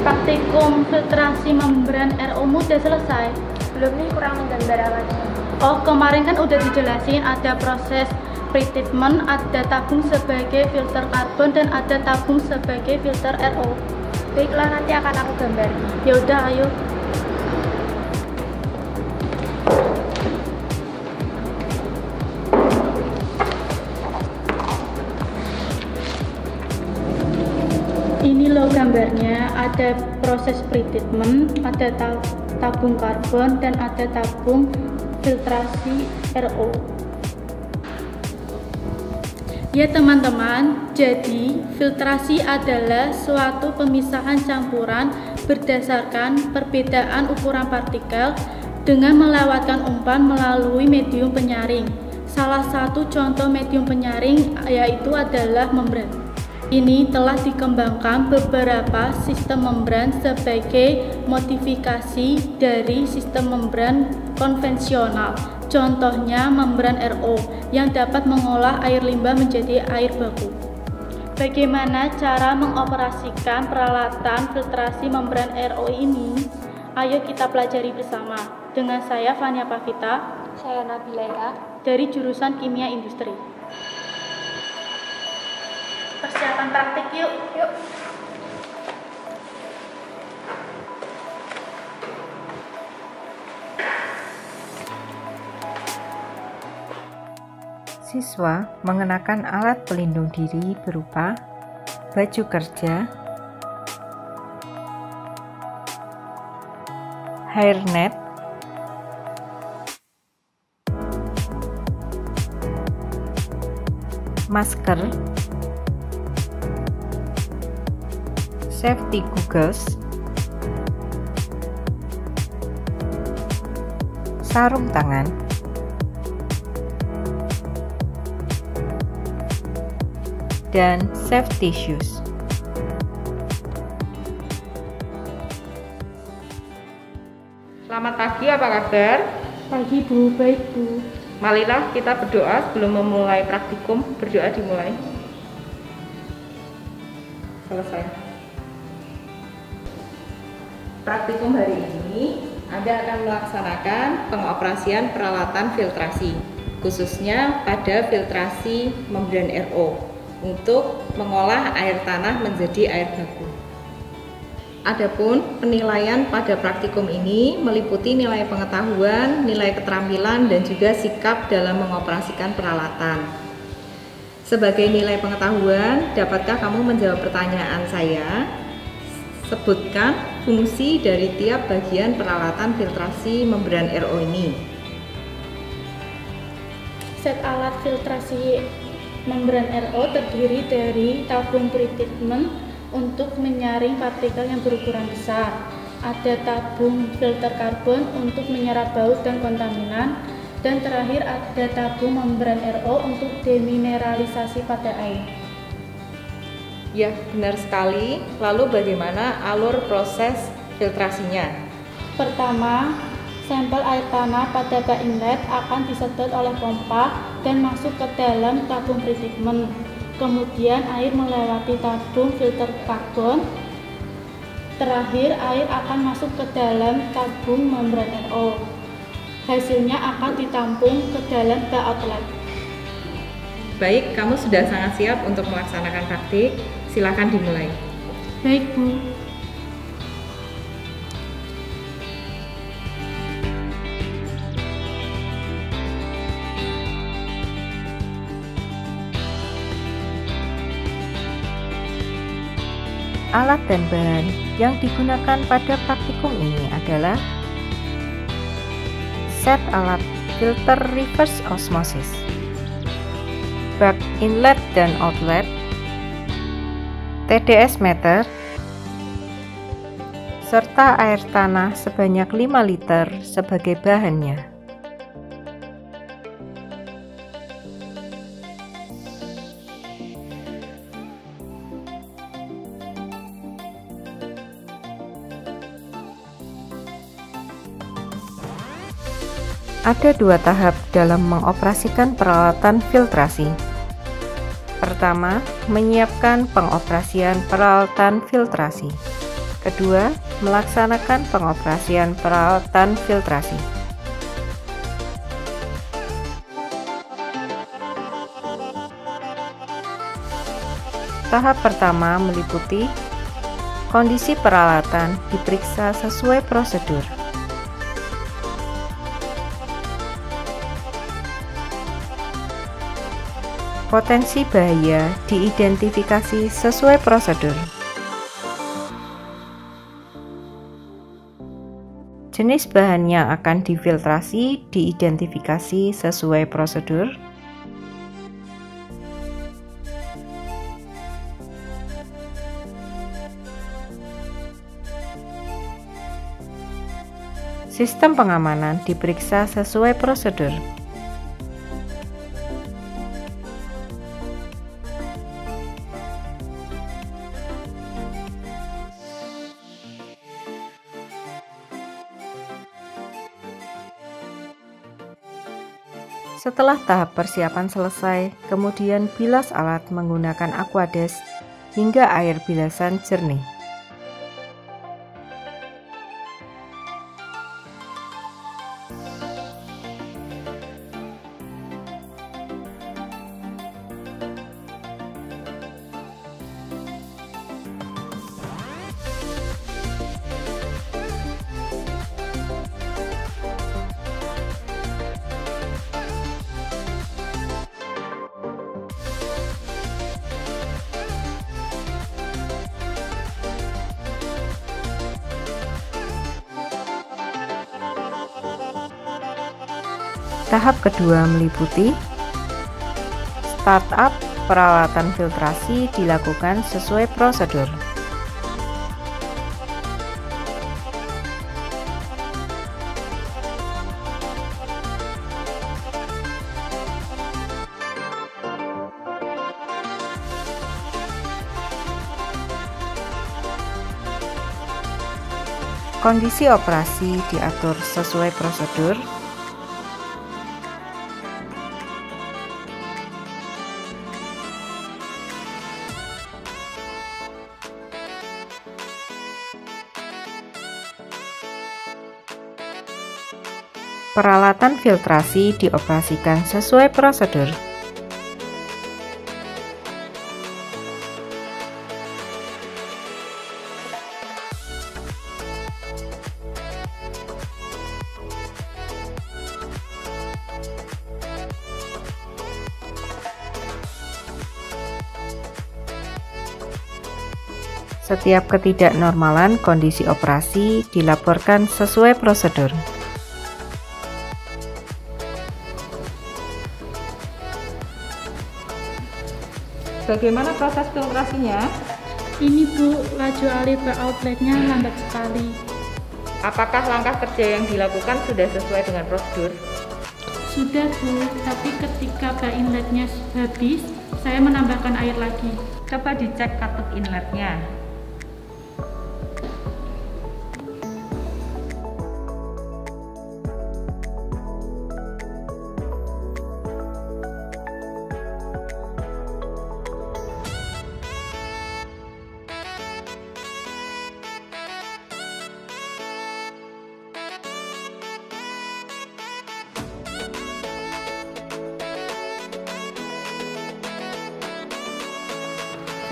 Praktikum filtrasi membran RO-mu udah selesai? Belum nih, kurang menggambar alatnya. Oh, kemarin kan udah dijelasin ada proses pretreatment, ada tabung sebagai filter karbon dan ada tabung sebagai filter RO. Baiklah, nanti akan aku gambar. Ya udah, ayo. Ini loh gambarnya, ada proses pretreatment, ada tabung karbon dan ada tabung filtrasi RO. Ya teman-teman, jadi filtrasi adalah suatu pemisahan campuran berdasarkan perbedaan ukuran partikel dengan melewatkan umpan melalui medium penyaring. Salah satu contoh medium penyaring yaitu adalah membran. Ini telah dikembangkan beberapa sistem membran sebagai modifikasi dari sistem membran konvensional. Contohnya membran RO yang dapat mengolah air limbah menjadi air baku. Bagaimana cara mengoperasikan peralatan filtrasi membran RO ini? Ayo kita pelajari bersama. Dengan saya Fania Pavita, Saya Nabila dari jurusan Kimia Industri. Persiapan praktik yuk. Siswa mengenakan alat pelindung diri berupa baju kerja, hairnet, masker, safety goggles, sarung tangan, dan safety shoes. Selamat pagi, apa kabar? Pagi Bu, baik Bu. Marilah kita berdoa sebelum memulai praktikum. Berdoa dimulai. Selesai. Praktikum hari ini Anda akan melaksanakan pengoperasian peralatan filtrasi, khususnya pada filtrasi membran RO untuk mengolah air tanah menjadi air baku. Adapun penilaian pada praktikum ini meliputi nilai pengetahuan, nilai keterampilan, dan juga sikap dalam mengoperasikan peralatan. Sebagai nilai pengetahuan, dapatkah kamu menjawab pertanyaan saya? Sebutkan fungsi dari tiap bagian peralatan filtrasi membran RO ini. Set alat filtrasi membran RO terdiri dari tabung pretreatment untuk menyaring partikel yang berukuran besar. Ada tabung filter karbon untuk menyerap baut dan kontaminan. Dan terakhir ada tabung membran RO untuk demineralisasi pada air. Ya, benar sekali. Lalu bagaimana alur proses filtrasinya? Pertama, sampel air tanah pada bak inlet akan disedot oleh pompa dan masuk ke dalam tabung pretreatment. Kemudian air melewati tabung filter karbon. Terakhir, air akan masuk ke dalam tabung membran RO. Hasilnya akan ditampung ke dalam bak outlet. Baik, kamu sudah sangat siap untuk melaksanakan praktik. Silakan dimulai. Baik, Bu. Alat dan bahan yang digunakan pada praktikum ini adalah set alat filter reverse osmosis, bak inlet dan outlet, TDS meter, serta air tanah sebanyak 5 liter sebagai bahannya. Ada 2 tahap dalam mengoperasikan peralatan filtrasi. Pertama, menyiapkan pengoperasian peralatan filtrasi. Kedua, melaksanakan pengoperasian peralatan filtrasi. Tahap pertama meliputi kondisi peralatan diperiksa sesuai prosedur. Potensi bahaya diidentifikasi sesuai prosedur. Jenis bahan yang akan difiltrasi diidentifikasi sesuai prosedur. Sistem pengamanan diperiksa sesuai prosedur. Setelah tahap persiapan selesai, kemudian bilas alat menggunakan Aquades hingga air bilasan jernih. Tahap kedua meliputi startup peralatan filtrasi dilakukan sesuai prosedur. Kondisi operasi diatur sesuai prosedur. Peralatan filtrasi dioperasikan sesuai prosedur. Setiap ketidaknormalan kondisi operasi dilaporkan sesuai prosedur. Bagaimana proses filtrasinya? Ini Bu, laju alir ke outletnya lambat sekali. Apakah langkah kerja yang dilakukan sudah sesuai dengan prosedur? Sudah Bu, tapi ketika bak inletnya habis, saya menambahkan air lagi. Coba dicek katup inletnya.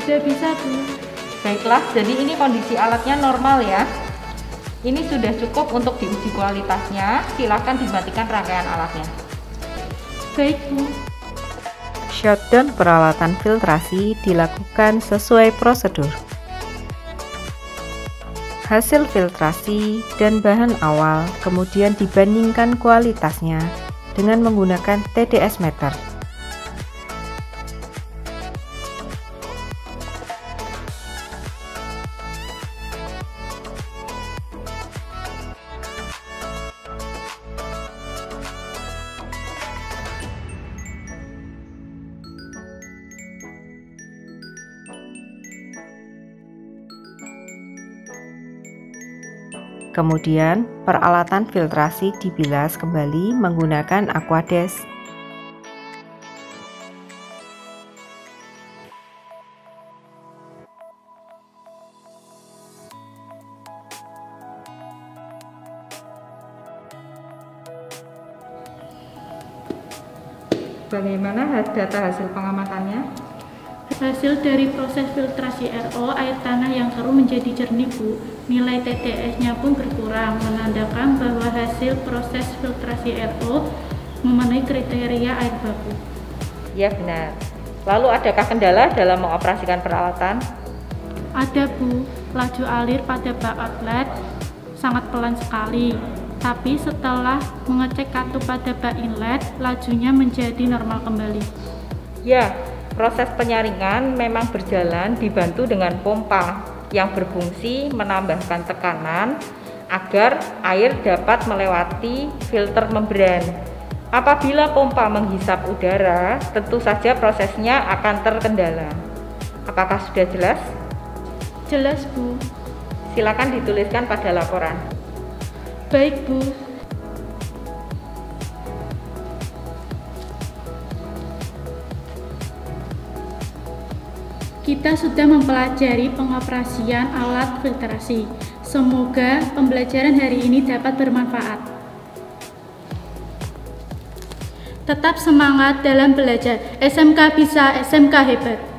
Sudah bisa Bu. Baiklah, jadi ini kondisi alatnya normal ya. Ini sudah cukup untuk diuji kualitasnya. Silakan dimatikan rangkaian alatnya. Baik Bu. Shutdown peralatan filtrasi dilakukan sesuai prosedur. Hasil filtrasi dan bahan awal kemudian dibandingkan kualitasnya dengan menggunakan TDS meter. Kemudian, peralatan filtrasi dibilas kembali menggunakan Aquades. Bagaimana data hasil pengamatannya? Hasil dari proses filtrasi RO, air tanah yang keruh menjadi jernih, Bu. Nilai TDS-nya pun berkurang, menandakan bahwa hasil proses filtrasi RO memenuhi kriteria air baku. Ya, benar. Lalu adakah kendala dalam mengoperasikan peralatan? Ada, Bu. Laju alir pada bak outlet sangat pelan sekali. Tapi setelah mengecek katup pada bak inlet, lajunya menjadi normal kembali. Ya, proses penyaringan memang berjalan dibantu dengan pompa yang berfungsi menambahkan tekanan agar air dapat melewati filter membran. Apabila pompa menghisap udara, tentu saja prosesnya akan terkendala. Apakah sudah jelas? Jelas, Bu. Silakan dituliskan pada laporan. Baik, Bu. Kita sudah mempelajari pengoperasian alat filtrasi. Semoga pembelajaran hari ini dapat bermanfaat. Tetap semangat dalam belajar. SMK bisa, SMK hebat.